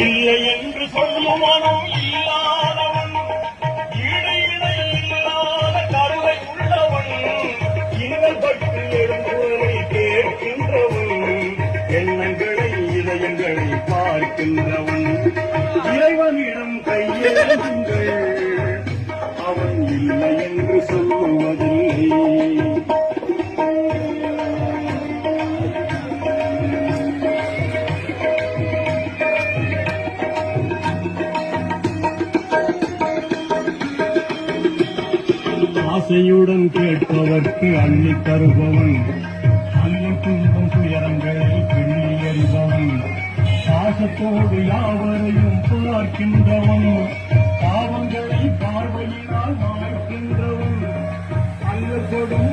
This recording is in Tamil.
இல்லை என்று சொல்லும் மனம் இல்லாதவன், ஈடு இணை இல்லாத கருணை உள்ளவன், இன்னல் பட்டு எழும்புவதை கேட்கின்றவன், எண்ணங்களை இதயங்களை பார்க்கின்றவன். இறைவனிடம் கையேந்துங்கள், அவன் இல்லை என்று சொல்லுவதில்லை. ஆசையுடன் கேட்பவர்க்கு அள்ளி தருபவன், அள்ளி துன்பம் துயரங்களை பிள்ளி எறிபவன், பாசத்தோடு யாவரையும் பார்க்கின்றவன், பாவங்களை பார்வையினால் மாய்க்கின்றவன், அல்ல கொடும்